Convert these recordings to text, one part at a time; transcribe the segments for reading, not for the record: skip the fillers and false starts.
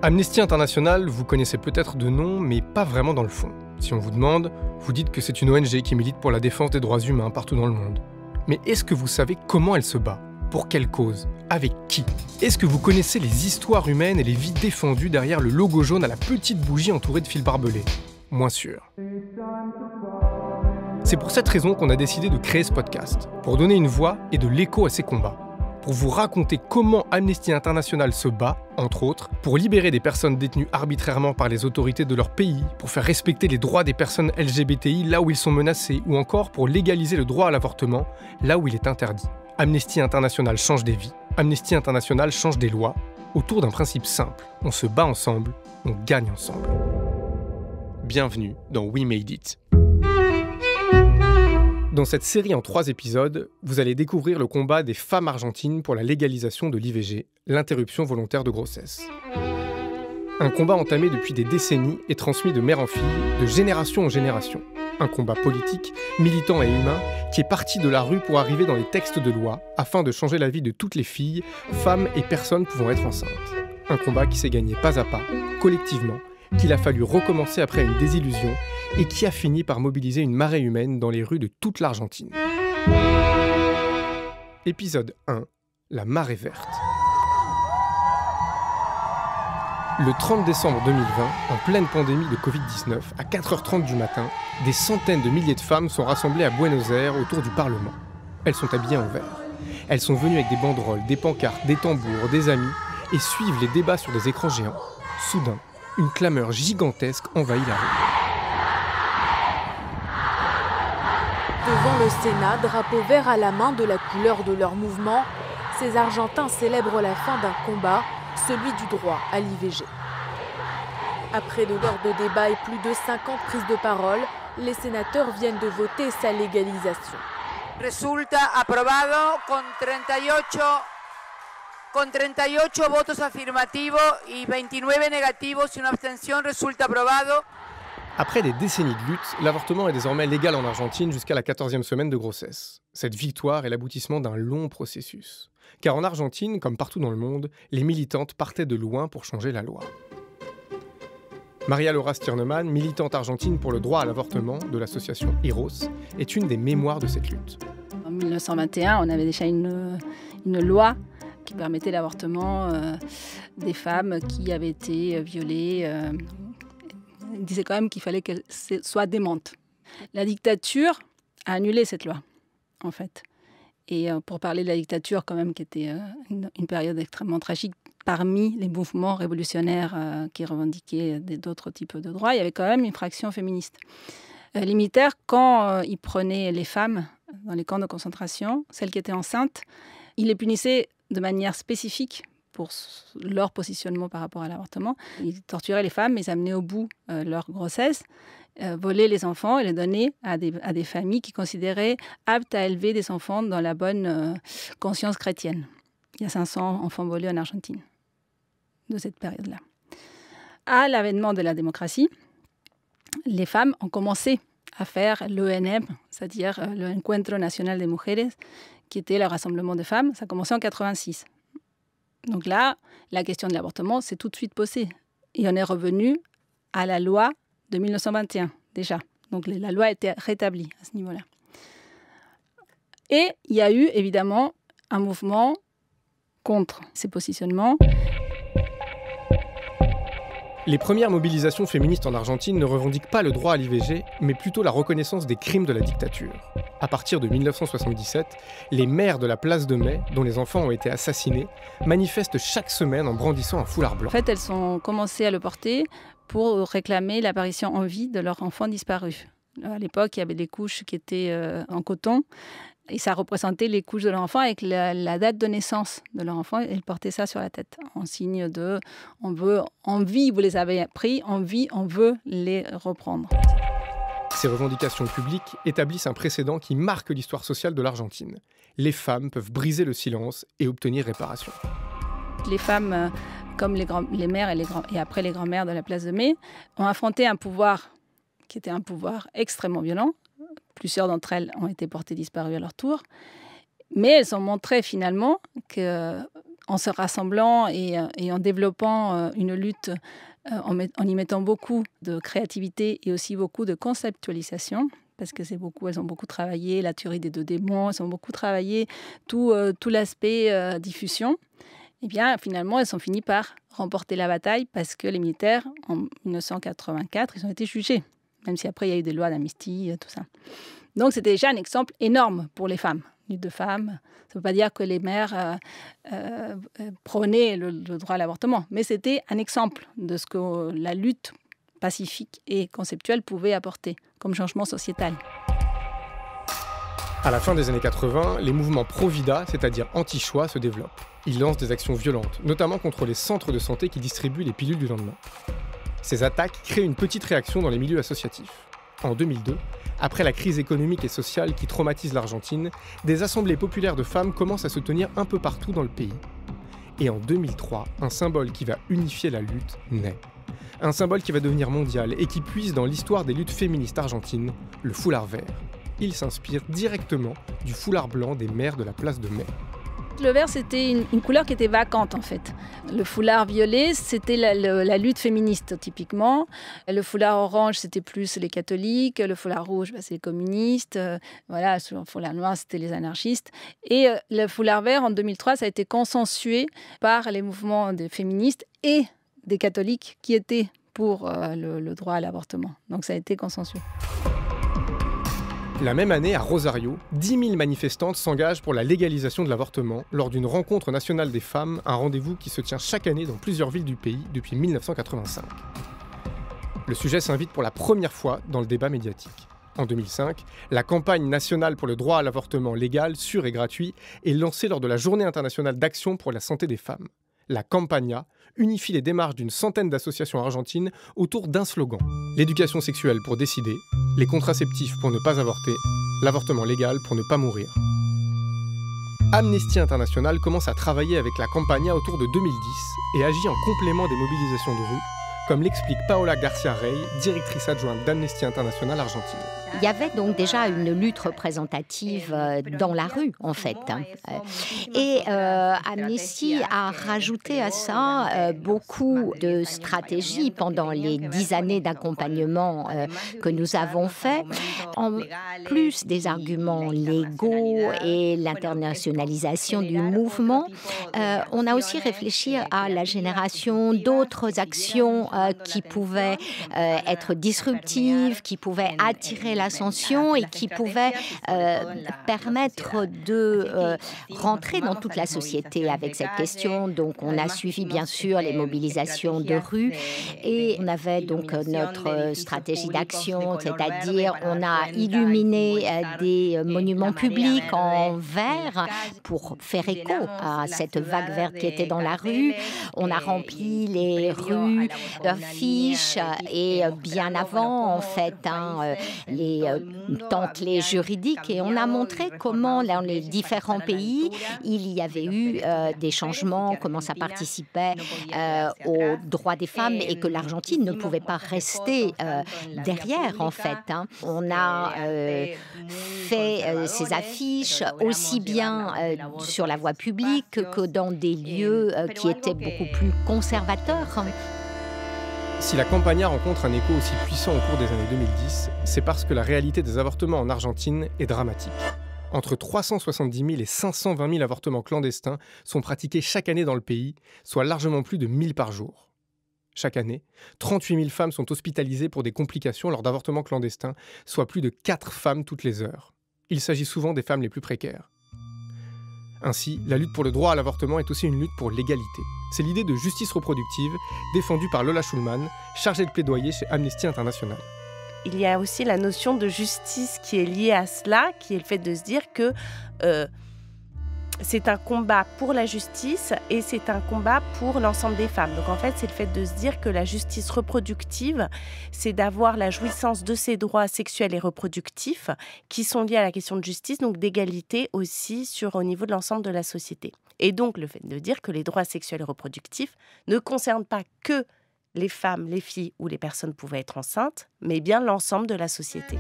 Amnesty International, vous connaissez peut-être de nom, mais pas vraiment dans le fond. Si on vous demande, vous dites que c'est une ONG qui milite pour la défense des droits humains partout dans le monde. Mais est-ce que vous savez comment elle se bat ? Pour quelle cause ? Avec qui ? Est-ce que vous connaissez les histoires humaines et les vies défendues derrière le logo jaune à la petite bougie entourée de fils barbelés ? Moins sûr. C'est pour cette raison qu'on a décidé de créer ce podcast, pour donner une voix et de l'écho à ces combats. Pour vous raconter comment Amnesty International se bat, entre autres, pour libérer des personnes détenues arbitrairement par les autorités de leur pays, pour faire respecter les droits des personnes LGBTI là où ils sont menacés, ou encore pour légaliser le droit à l'avortement là où il est interdit. Amnesty International change des vies, Amnesty International change des lois, autour d'un principe simple, on se bat ensemble, on gagne ensemble. Bienvenue dans We Made It. Dans cette série en 3 épisodes, vous allez découvrir le combat des femmes argentines pour la légalisation de l'IVG, l'interruption volontaire de grossesse. Un combat entamé depuis des décennies et transmis de mère en fille, de génération en génération. Un combat politique, militant et humain, qui est parti de la rue pour arriver dans les textes de loi, afin de changer la vie de toutes les filles, femmes et personnes pouvant être enceintes. Un combat qui s'est gagné pas à pas, collectivement, qu'il a fallu recommencer après une désillusion et qui a fini par mobiliser une marée humaine dans les rues de toute l'Argentine. Épisode 1, la marée verte. Le 30 décembre 2020, en pleine pandémie de Covid-19, à 4h30 du matin, des centaines de milliers de femmes sont rassemblées à Buenos Aires autour du Parlement. Elles sont habillées en vert. Elles sont venues avec des banderoles, des pancartes, des tambours, des amis et suivent les débats sur des écrans géants. Soudain, une clameur gigantesque envahit la rue. Devant le Sénat, drapeau vert à la main de la couleur de leur mouvement, ces Argentins célèbrent la fin d'un combat, celui du droit à l'IVG. Après 2 heures de débat et plus de 50 prises de parole, les sénateurs viennent de voter sa légalisation. Resulta aprobado con 38 votos afirmativos y 29 negativos y una abstención resulta aprobado. Après des décennies de lutte, l'avortement est désormais légal en Argentine jusqu'à la 14e semaine de grossesse. Cette victoire est l'aboutissement d'un long processus. Car en Argentine, comme partout dans le monde, les militantes partaient de loin pour changer la loi. Maria Laura Stirnemann, militante argentine pour le droit à l'avortement de l'association Eros, est une des mémoires de cette lutte. En 1921, on avait déjà une loi qui permettait l'avortement des femmes qui avaient été violées. Il disait quand même qu'il fallait qu'elles soient démentes. La dictature a annulé cette loi, en fait. Et pour parler de la dictature, quand même, qui était une période extrêmement tragique, parmi les mouvements révolutionnaires qui revendiquaient d'autres types de droits, il y avait quand même une fraction féministe. Les militaires, quand ils prenaient les femmes dans les camps de concentration, celles qui étaient enceintes, ils les punissaient de manière spécifique pour leur positionnement par rapport à l'avortement. Ils torturaient les femmes, ils amenaient au bout leur grossesse, volaient les enfants et les donnaient à des familles qui considéraient aptes à élever des enfants dans la bonne conscience chrétienne. Il y a 500 enfants volés en Argentine de cette période-là. À l'avènement de la démocratie, les femmes ont commencé à faire l'ENM, c'est-à-dire l'Encuentro Nacional de Mujeres, qui était le rassemblement de femmes. Ça a commencé en 1986. Donc là, la question de l'avortement s'est tout de suite posée. Et on est revenu à la loi de 1921, déjà. Donc la loi a été rétablie à ce niveau-là. Et il y a eu, évidemment, un mouvement contre ces positionnements. Les premières mobilisations féministes en Argentine ne revendiquent pas le droit à l'IVG, mais plutôt la reconnaissance des crimes de la dictature. À partir de 1977, les mères de la place de Mai, dont les enfants ont été assassinés, manifestent chaque semaine en brandissant un foulard blanc. En fait, elles ont commencé à le porter pour réclamer l'apparition en vie de leur enfant disparu. À l'époque, il y avait des couches qui étaient en coton. Et ça représentait les couches de leur enfant avec la date de naissance de leur enfant. Ils portaient ça sur la tête, en signe de « on veut, en vie, vous les avez pris, en vie, on veut les reprendre ». Ces revendications publiques établissent un précédent qui marque l'histoire sociale de l'Argentine. Les femmes peuvent briser le silence et obtenir réparation. Les femmes, comme les mères et après les grands-mères de la place de Mai, ont affronté un pouvoir qui était un pouvoir extrêmement violent. Plusieurs d'entre elles ont été portées disparues à leur tour. Mais elles ont montré finalement qu'un en se rassemblant et en développant une lutte, en y mettant beaucoup de créativité et aussi beaucoup de conceptualisation, parce que elles ont beaucoup travaillé la théorie des 2 démons, elles ont beaucoup travaillé tout l'aspect diffusion. Eh bien, finalement, elles ont fini par remporter la bataille parce que les militaires, en 1984, ils ont été jugés, même si après, il y a eu des lois d'amnistie, tout ça. Donc, c'était déjà un exemple énorme pour les femmes, lutte de femmes. Ça ne veut pas dire que les mères prônaient le droit à l'avortement, mais c'était un exemple de ce que la lutte pacifique et conceptuelle pouvait apporter comme changement sociétal. À la fin des années 80, les mouvements pro-vida, c'est-à-dire anti-choix, se développent. Ils lancent des actions violentes, notamment contre les centres de santé qui distribuent les pilules du lendemain. Ces attaques créent une petite réaction dans les milieux associatifs. En 2002, après la crise économique et sociale qui traumatise l'Argentine, des assemblées populaires de femmes commencent à se tenir un peu partout dans le pays. Et en 2003, un symbole qui va unifier la lutte naît. Un symbole qui va devenir mondial et qui puise dans l'histoire des luttes féministes argentines, le foulard vert. Il s'inspire directement du foulard blanc des mères de la place de Mai. Le vert, c'était une couleur qui était vacante, en fait. Le foulard violet, c'était la lutte féministe, typiquement. Le foulard orange, c'était plus les catholiques. Le foulard rouge, c'est les communistes. Voilà, le foulard noir, c'était les anarchistes. Et le foulard vert, en 2003, ça a été consensué par les mouvements des féministes et des catholiques qui étaient pour le droit à l'avortement. Donc ça a été consensué. La même année, à Rosario, 10 000 manifestantes s'engagent pour la légalisation de l'avortement lors d'une rencontre nationale des femmes, un rendez-vous qui se tient chaque année dans plusieurs villes du pays depuis 1985. Le sujet s'invite pour la première fois dans le débat médiatique. En 2005, la campagne nationale pour le droit à l'avortement légal, sûr et gratuit est lancée lors de la Journée internationale d'action pour la santé des femmes. La Campagna unifie les démarches d'une centaine d'associations argentines autour d'un slogan. L'éducation sexuelle pour décider, les contraceptifs pour ne pas avorter, l'avortement légal pour ne pas mourir. Amnesty International commence à travailler avec la Campagna autour de 2010 et agit en complément des mobilisations de rue, comme l'explique Paola Garcia Rey, directrice adjointe d'Amnesty International Argentine. Il y avait donc déjà une lutte représentative dans la rue, en fait. Et Amnesty a rajouté à ça beaucoup de stratégies pendant les 10 années d'accompagnement que nous avons fait. En plus des arguments légaux et l'internationalisation du mouvement, on a aussi réfléchi à la génération d'autres actions qui pouvaient être disruptives, qui pouvaient attirer l'attention et qui pouvaient permettre de rentrer dans toute la société avec cette question. Donc, on a suivi bien sûr les mobilisations de rue et on avait donc notre stratégie d'action, c'est-à-dire on a illuminé des monuments publics en vert pour faire écho à cette vague verte qui était dans la rue. On a rempli les rues d'affiches et bien avant, en fait, les templets juridiques. Et on a montré comment, dans les différents pays, il y avait eu des changements, comment ça participait aux droits des femmes et que l'Argentine ne pouvait pas rester derrière, en fait. On a fait ces affiches aussi bien sur la voie publique que dans des lieux qui étaient beaucoup plus conservateurs. Si la Campagna rencontre un écho aussi puissant au cours des années 2010, c'est parce que la réalité des avortements en Argentine est dramatique. Entre 370 000 et 520 000 avortements clandestins sont pratiqués chaque année dans le pays, soit largement plus de 1000 par jour. Chaque année, 38 000 femmes sont hospitalisées pour des complications lors d'avortements clandestins, soit plus de 4 femmes toutes les heures. Il s'agit souvent des femmes les plus précaires. Ainsi, la lutte pour le droit à l'avortement est aussi une lutte pour l'égalité. C'est l'idée de justice reproductive défendue par Lola Schulman, chargée de plaidoyer chez Amnesty International. Il y a aussi la notion de justice qui est liée à cela, qui est le fait de se dire que c'est un combat pour la justice et c'est un combat pour l'ensemble des femmes. Donc en fait, c'est le fait de se dire que la justice reproductive, c'est d'avoir la jouissance de ces droits sexuels et reproductifs qui sont liés à la question de justice, donc d'égalité aussi au niveau de l'ensemble de la société. Et donc le fait de dire que les droits sexuels et reproductifs ne concernent pas que les femmes, les filles ou les personnes pouvant être enceintes, mais bien l'ensemble de la société.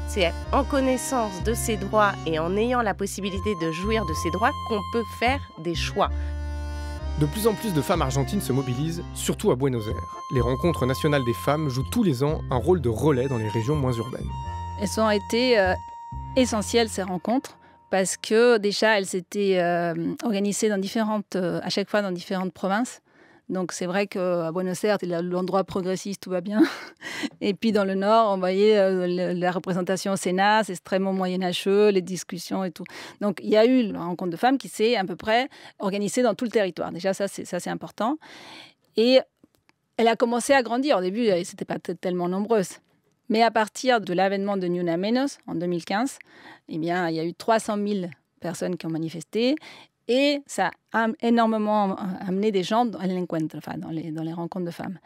C'est en connaissance de ces droits et en ayant la possibilité de jouir de ces droits qu'on peut faire des choix. De plus en plus de femmes argentines se mobilisent, surtout à Buenos Aires. Les rencontres nationales des femmes jouent tous les ans un rôle de relais dans les régions moins urbaines. Elles ont été essentielles, ces rencontres, parce que déjà, elles s'étaient organisées à chaque fois dans différentes provinces. Donc c'est vrai qu'à Buenos Aires, c'est l'endroit progressiste, tout va bien. Et puis dans le Nord, on voyait la représentation au Sénat, c'est extrêmement moyenâgeux, les discussions et tout. Donc il y a eu la rencontre de femmes qui s'est à peu près organisée dans tout le territoire. Déjà, ça c'est important. Et elle a commencé à grandir. Au début, elle n'était pas tellement nombreuse. Mais à partir de l'avènement de Ni Una Menos, en 2015, eh bien, il y a eu 300 000 personnes qui ont manifesté. Et ça a énormément amené des gens à l'encuentro, enfin, dans les rencontres de femmes.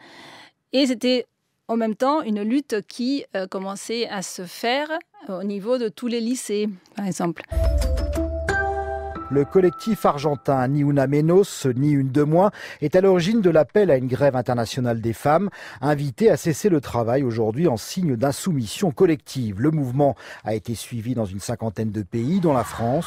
Et c'était en même temps une lutte qui commençait à se faire au niveau de tous les lycées, par exemple. Le collectif argentin Ni Una Menos, ni une de moins, est à l'origine de l'appel à une grève internationale des femmes, invitée à cesser le travail aujourd'hui en signe d'insoumission collective. Le mouvement a été suivi dans une 50aine de pays, dont la France.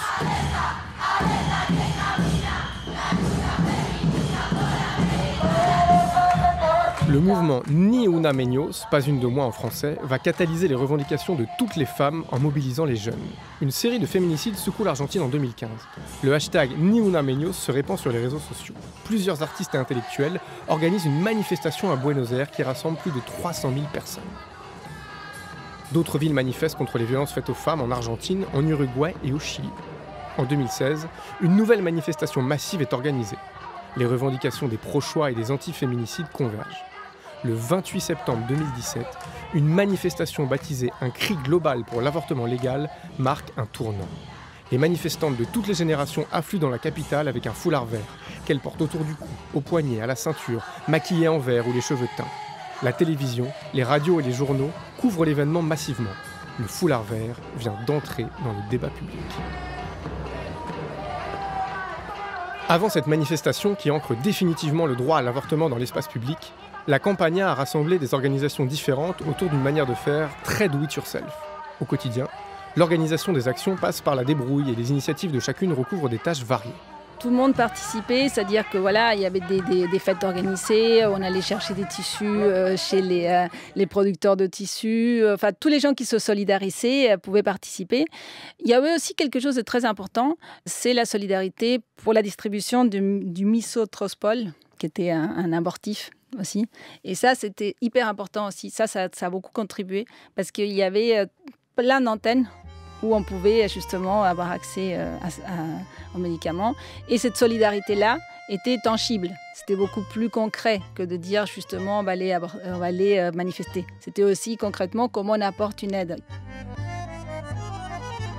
Le mouvement Ni Una Menos, pas une de moins en français, va catalyser les revendications de toutes les femmes en mobilisant les jeunes. Une série de féminicides secoue l'Argentine en 2015. Le hashtag Ni Una Menos se répand sur les réseaux sociaux. Plusieurs artistes et intellectuels organisent une manifestation à Buenos Aires qui rassemble plus de 300 000 personnes. D'autres villes manifestent contre les violences faites aux femmes en Argentine, en Uruguay et au Chili. En 2016, une nouvelle manifestation massive est organisée. Les revendications des pro-choix et des anti-féminicides convergent. Le 28 septembre 2017, une manifestation baptisée « Un cri global pour l'avortement légal » marque un tournant. Les manifestantes de toutes les générations affluent dans la capitale avec un foulard vert, qu'elles portent autour du cou, au poignet, à la ceinture, maquillées en vert ou les cheveux teints. La télévision, les radios et les journaux couvrent l'événement massivement. Le foulard vert vient d'entrer dans le débat public. Avant cette manifestation qui ancre définitivement le droit à l'avortement dans l'espace public, la Campagna a rassemblé des organisations différentes autour d'une manière de faire très do it yourself. Au quotidien, l'organisation des actions passe par la débrouille et les initiatives de chacune recouvrent des tâches variées. Tout le monde participait, c'est-à-dire que voilà, il y avait des fêtes organisées, on allait chercher des tissus chez les producteurs de tissus, enfin tous les gens qui se solidarisaient pouvaient participer. Il y avait aussi quelque chose de très important, c'est la solidarité pour la distribution du misoprostol, qui était un abortif aussi. Et ça, c'était hyper important aussi. Ça a beaucoup contribué parce qu'il y avait plein d'antennes où on pouvait justement avoir accès aux médicaments. Et cette solidarité-là était tangible. C'était beaucoup plus concret que de dire justement on va aller manifester. C'était aussi concrètement comment on apporte une aide.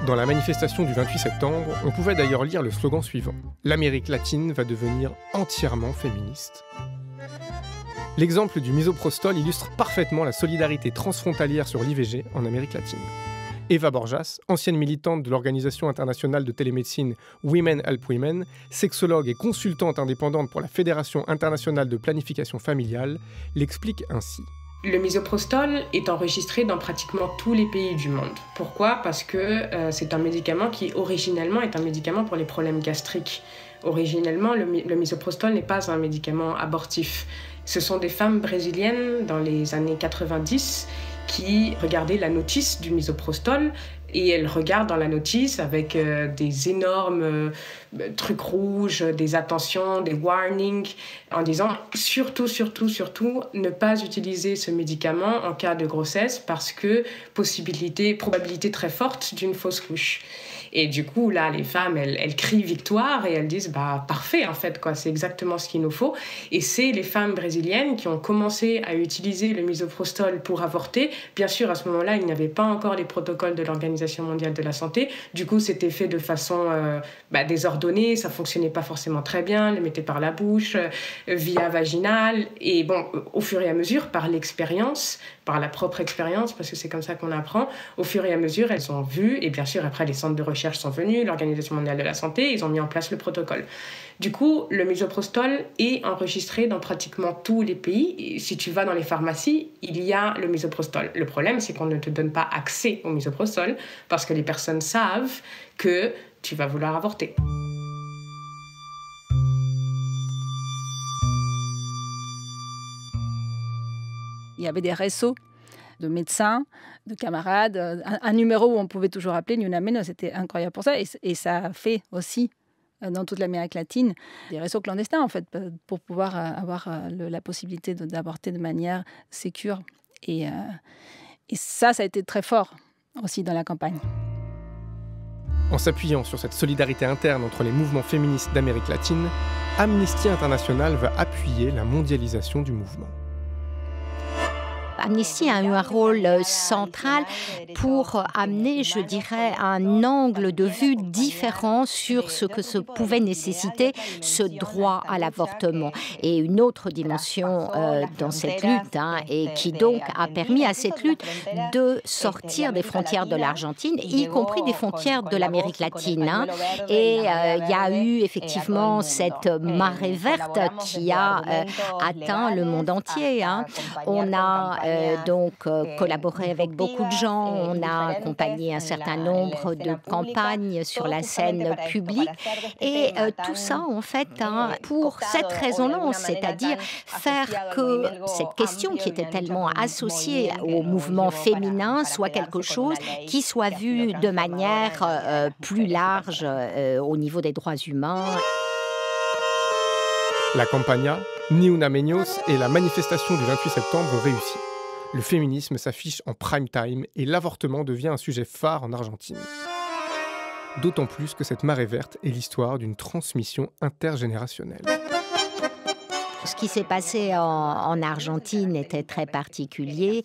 Dans la manifestation du 28 septembre, on pouvait d'ailleurs lire le slogan suivant « L'Amérique latine va devenir entièrement féministe ». L'exemple du misoprostol illustre parfaitement la solidarité transfrontalière sur l'IVG en Amérique latine. Eva Borjas, ancienne militante de l'organisation internationale de télémédecine Women Help Women, sexologue et consultante indépendante pour la Fédération internationale de planification familiale, l'explique ainsi. Le misoprostol est enregistré dans pratiquement tous les pays du monde. Pourquoi ? Parce que c'est un médicament qui, originellement, est un médicament pour les problèmes gastriques. Originellement, le misoprostol n'est pas un médicament abortif. Ce sont des femmes brésiliennes dans les années 90 qui regardaient la notice du misoprostol et elles regardent dans la notice avec des énormes trucs rouges, des attentions, des warnings, en disant surtout, ne pas utiliser ce médicament en cas de grossesse parce que probabilité très forte d'une fausse couche. Et du coup, là, les femmes, elles crient victoire et elles disent « parfait, en fait, quoi, c'est exactement ce qu'il nous faut ». Et c'est les femmes brésiliennes qui ont commencé à utiliser le misoprostol pour avorter. Bien sûr, à ce moment-là, il n'y avait pas encore les protocoles de l'Organisation mondiale de la santé. Du coup, c'était fait de façon désordonnée, ça ne fonctionnait pas forcément très bien, elles le mettaient par la bouche, via vaginale. Et bon, au fur et à mesure, par l'expérience, par la propre expérience, parce que c'est comme ça qu'on apprend, au fur et à mesure, elles ont vu, et bien sûr, après, les centres de recherche sont venus, l'Organisation mondiale de la santé, ils ont mis en place le protocole. Du coup, le misoprostol est enregistré dans pratiquement tous les pays. Et si tu vas dans les pharmacies, il y a le misoprostol. Le problème, c'est qu'on ne te donne pas accès au misoprostol parce que les personnes savent que tu vas vouloir avorter. Il y avait des réseaux de médecins, de camarades, un numéro où on pouvait toujours appeler Ni Una Menos, c'était incroyable pour ça. Et ça a fait aussi, dans toute l'Amérique latine, des réseaux clandestins, en fait, pour pouvoir avoir la possibilité d'avorter de manière sécure. Et ça a été très fort aussi dans la campagne. En s'appuyant sur cette solidarité interne entre les mouvements féministes d'Amérique latine, Amnesty International va appuyer la mondialisation du mouvement. Amnesty a eu un rôle central pour amener, je dirais, un angle de vue différent sur ce que se pouvait nécessiter ce droit à l'avortement. Et une autre dimension dans cette lutte, et qui donc a permis à cette lutte de sortir des frontières de l'Argentine, y compris des frontières de l'Amérique latine. Et il y a eu effectivement cette marée verte qui a atteint le monde entier. On a donc collaboré avec beaucoup de gens, on a accompagné un certain nombre de campagnes sur la scène publique et tout ça en fait pour cette raison-là, c'est-à-dire faire que cette question qui était tellement associée au mouvement féminin soit quelque chose qui soit vu de manière plus large au niveau des droits humains. La campaña, Ni Una Menos et la manifestation du 28 septembre ont réussi. Le féminisme s'affiche en prime time et l'avortement devient un sujet phare en Argentine. D'autant plus que cette marée verte est l'histoire d'une transmission intergénérationnelle. Ce qui s'est passé en Argentine était très particulier.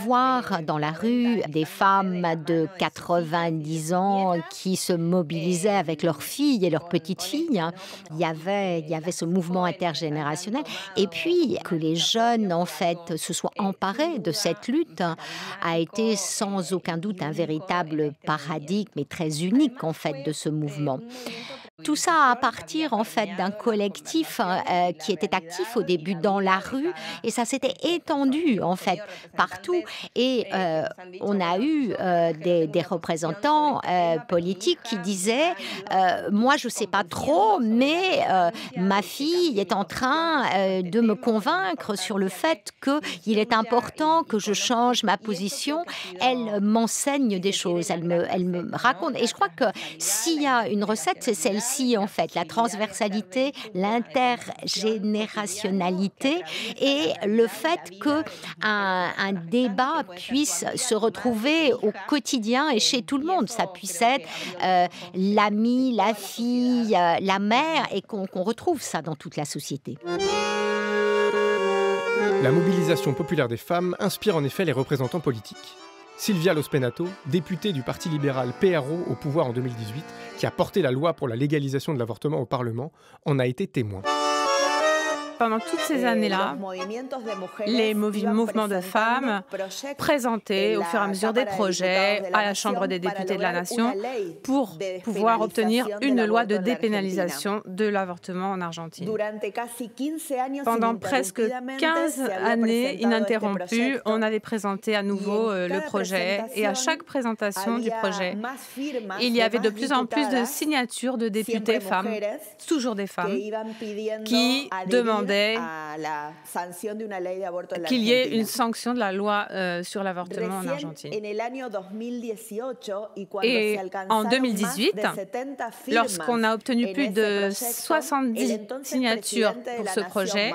Voir dans la rue des femmes de 90 ans qui se mobilisaient avec leurs filles et leurs petites-filles, il y avait ce mouvement intergénérationnel. Et puis, que les jeunes, en fait, se soient emparés de cette lutte a été sans aucun doute un véritable paradigme et très unique, en fait, de ce mouvement. Tout ça à partir en fait d'un collectif qui était actif au début dans la rue et ça s'était étendu en fait partout et on a eu des représentants politiques qui disaient moi je sais pas trop mais ma fille est en train de me convaincre sur le fait qu'il est important que je change ma position. Elle m'enseigne des choses, elle me raconte et je crois que s'il y a une recette c'est celle-ci en fait, la transversalité, l'intergénérationnalité et le fait qu'un débat puisse se retrouver au quotidien et chez tout le monde. Ça puisse être l'ami, la fille, la mère et qu'on retrouve ça dans toute la société. La mobilisation populaire des femmes inspire en effet les représentants politiques. Silvia Lospenato, députée du Parti libéral PRO au pouvoir en 2018, qui a porté la loi pour la légalisation de l'avortement au Parlement, en a été témoin. Pendant toutes ces années-là, les mouvements de femmes présentaient au fur et à mesure des projets à la Chambre des députés de la Nation pour pouvoir obtenir une loi de dépénalisation de l'avortement en Argentine. Pendant presque 15 années ininterrompues, on avait présenté à nouveau le projet et à chaque présentation du projet, il y avait de plus en plus de signatures de députés femmes, toujours des femmes, qui demandaient qu'il y ait une sanction de la loi sur l'avortement en Argentine. Et en 2018, lorsqu'on a obtenu plus de 70 signatures pour ce projet,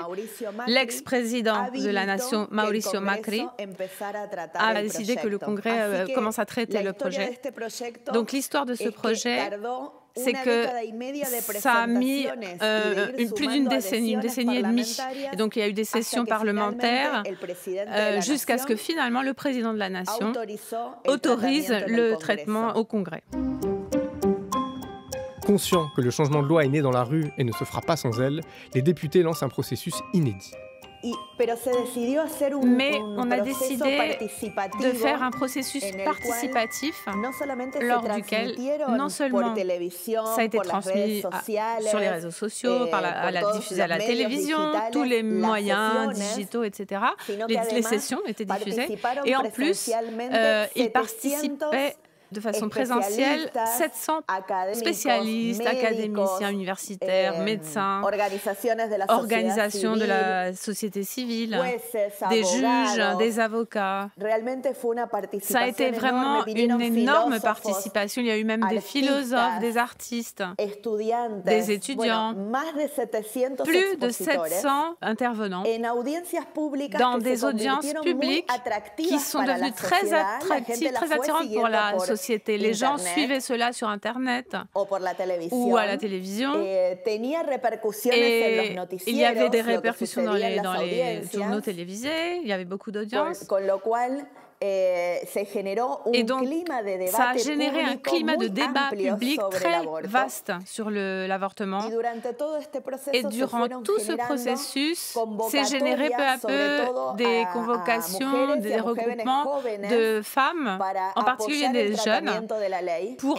l'ex-président de la nation, Mauricio Macri, a décidé que le Congrès commence à traiter le projet. Donc l'histoire de ce projet, c'est que ça a mis plus d'une décennie, une décennie et demie. Et donc il y a eu des sessions parlementaires jusqu'à ce que finalement le président de la nation autorise le traitement au Congrès. Conscients que le changement de loi est né dans la rue et ne se fera pas sans elle, les députés lancent un processus inédit. Mais on a décidé de faire un processus participatif lors duquel non seulement ça a été transmis sur les réseaux sociaux, diffusé à la télévision, tous les moyens digitaux, etc. Les sessions étaient diffusées et en plus, ils participaient de façon présentielle 700 spécialistes, académiciens universitaires, médecins, organisations de la société civile, des juges, des avocats. Ça a été vraiment une énorme participation. Il y a eu même des philosophes, des artistes, des étudiants, plus de 700 intervenants dans des audiences publiques qui sont devenues très attractives, très attirantes pour la société. Les gens suivaient cela sur Internet ou à la télévision. Et il y avait des répercussions dans les journaux télévisés, il y avait beaucoup d'audience. Et donc, ça a généré un climat de débat public très vaste sur l'avortement. Et durant tout ce processus, s'est généré peu à peu des convocations, des regroupements de femmes, en particulier des jeunes, pour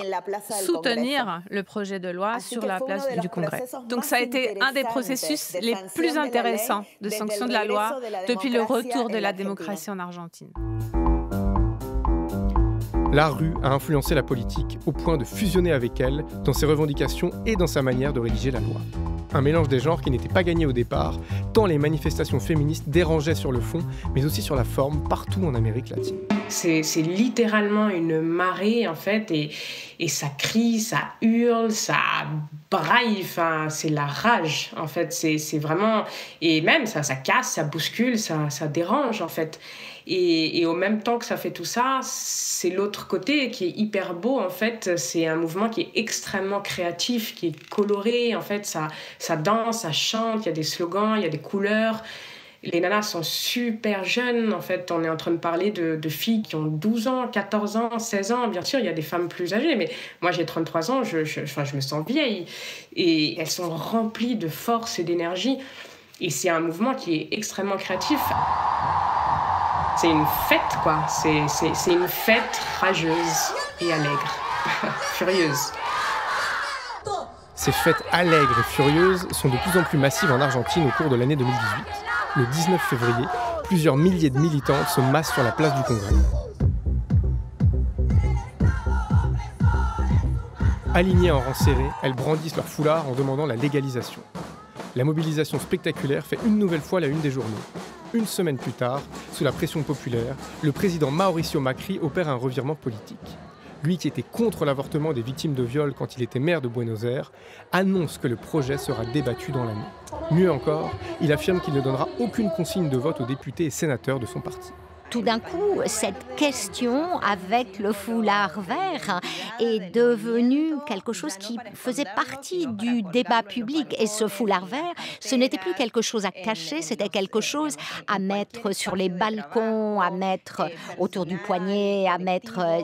soutenir le projet de loi sur la place du Congrès. Donc ça a été un des processus les plus intéressants de sanction de la loi depuis le retour de la démocratie en Argentine. La rue a influencé la politique au point de fusionner avec elle dans ses revendications et dans sa manière de rédiger la loi. Un mélange des genres qui n'était pas gagné au départ, tant les manifestations féministes dérangeaient sur le fond, mais aussi sur la forme, partout en Amérique latine. C'est littéralement une marée, en fait, et ça crie, ça hurle, ça braille, enfin, c'est la rage, en fait. C'est vraiment... Et même, ça casse, ça bouscule, ça dérange, en fait. Et au même temps que ça fait tout ça, c'est l'autre côté qui est hyper beau, en fait. C'est un mouvement qui est extrêmement créatif, qui est coloré, en fait. Ça danse, ça chante, il y a des slogans, il y a des couleurs. Les nanas sont super jeunes, en fait. On est en train de parler de filles qui ont 12 ans, 14 ans, 16 ans. Bien sûr, il y a des femmes plus âgées, mais moi, j'ai 33 ans, je me sens vieille. Et elles sont remplies de force et d'énergie. Et c'est un mouvement qui est extrêmement créatif. C'est une fête, quoi. C'est une fête rageuse et allègre, furieuse. Ces fêtes allègres et furieuses sont de plus en plus massives en Argentine au cours de l'année 2018. Le 19 février, plusieurs milliers de militantes se massent sur la place du Congrès. Alignées en rang serré, elles brandissent leur foulard en demandant la légalisation. La mobilisation spectaculaire fait une nouvelle fois la une des journaux. Une semaine plus tard, sous la pression populaire, le président Mauricio Macri opère un revirement politique. Lui qui était contre l'avortement des victimes de viol quand il était maire de Buenos Aires, annonce que le projet sera débattu dans l'année. Mieux encore, il affirme qu'il ne donnera aucune consigne de vote aux députés et sénateurs de son parti. Tout d'un coup, cette question avec le foulard vert est devenue quelque chose qui faisait partie du débat public. Et ce foulard vert, ce n'était plus quelque chose à cacher, c'était quelque chose à mettre sur les balcons, à mettre autour du poignet,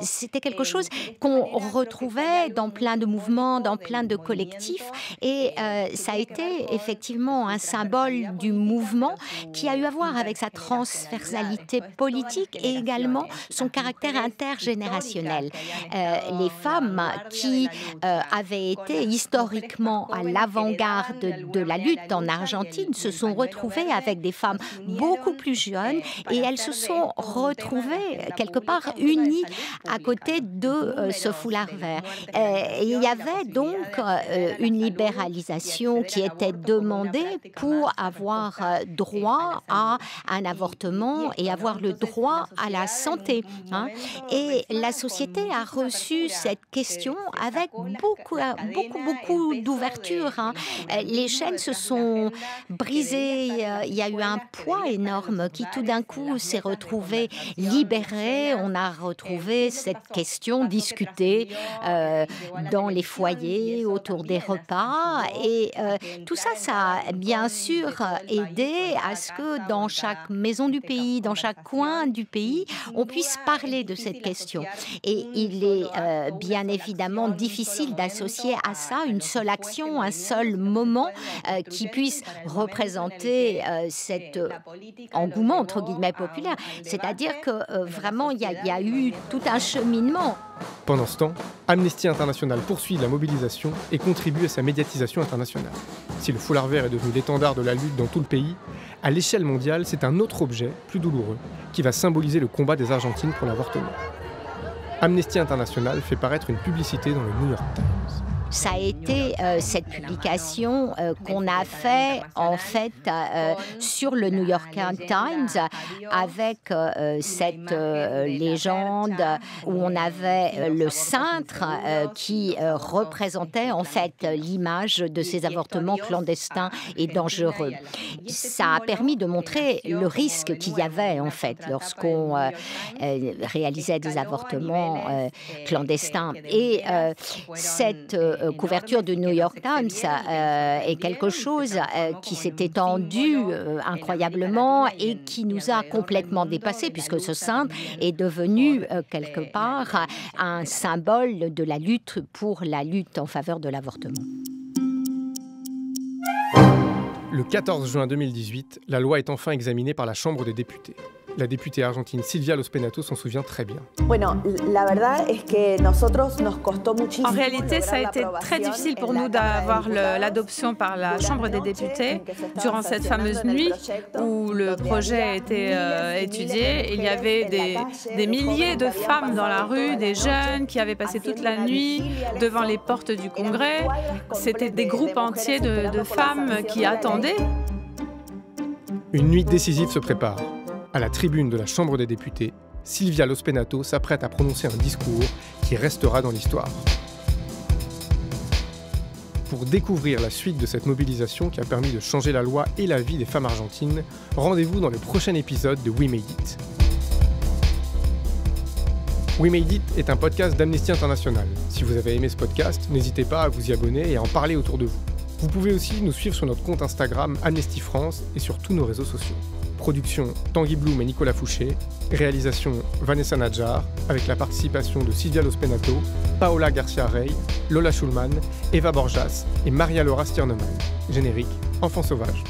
c'était quelque chose qu'on retrouvait dans plein de mouvements, dans plein de collectifs. Et ça a été effectivement un symbole du mouvement qui a eu à voir avec sa transversalité politique et également son caractère intergénérationnel. Les femmes qui avaient été historiquement à l'avant-garde de la lutte en Argentine se sont retrouvées avec des femmes beaucoup plus jeunes et elles se sont retrouvées quelque part unies à côté de ce foulard vert. Il y avait donc une libéralisation qui était demandée pour avoir droit à un avortement et avoir le droit à la santé. Et la société a reçu cette question avec beaucoup d'ouverture. Les chaînes se sont brisées. Il y a eu un poids énorme qui tout d'un coup s'est retrouvé libéré. On a retrouvé cette question discutée dans les foyers, autour des repas. Et tout ça, ça a bien sûr aidé à ce que dans chaque maison du pays, dans chaque coin du pays, on puisse parler de cette question. Et il est bien évidemment difficile d'associer à ça une seule action, un seul moment qui puisse représenter cet engouement, entre guillemets, populaire. C'est-à-dire que vraiment, il y a eu tout un cheminement. Pendant ce temps, Amnesty International poursuit la mobilisation et contribue à sa médiatisation internationale. Si le foulard vert est devenu l'étendard de la lutte dans tout le pays, à l'échelle mondiale, c'est un autre objet, plus douloureux, qui va symboliser le combat des Argentines pour l'avortement. Amnesty International fait paraître une publicité dans le New York Times. Ça a été cette publication qu'on a fait en fait sur le New York Times avec cette légende où on avait le cintre qui représentait en fait l'image de ces avortements clandestins et dangereux. Ça a permis de montrer le risque qu'il y avait en fait lorsqu'on réalisait des avortements clandestins. Et cette couverture du New York Times est quelque chose qui s'est étendu incroyablement et qui nous a complètement dépassés, puisque ce cintre est devenu quelque part un symbole de la lutte pour la lutte en faveur de l'avortement. Le 14 juin 2018, la loi est enfin examinée par la Chambre des députés. La députée argentine Silvia Lospenato s'en souvient très bien. En réalité, ça a été très difficile pour nous d'avoir l'adoption par la Chambre des députés durant cette fameuse nuit où le projet a été étudié. Il y avait des milliers de femmes dans la rue, des jeunes qui avaient passé toute la nuit devant les portes du Congrès. C'était des groupes entiers de femmes qui attendaient. Une nuit décisive se prépare. À la tribune de la Chambre des députés, Silvia Lospenato s'apprête à prononcer un discours qui restera dans l'histoire. Pour découvrir la suite de cette mobilisation qui a permis de changer la loi et la vie des femmes argentines, rendez-vous dans le prochain épisode de We Made It. We Made It est un podcast d'Amnesty International. Si vous avez aimé ce podcast, n'hésitez pas à vous y abonner et à en parler autour de vous. Vous pouvez aussi nous suivre sur notre compte Instagram Amnesty France et sur tous nos réseaux sociaux. Production Tanguy Bloom et Nicolas Fouché. Réalisation Vanessa Nadjar, avec la participation de Silvia Lospenato, Paola Garcia Rey, Lola Schulman, Eva Borjas et Maria Laura Stiernemann. Générique Enfants sauvages.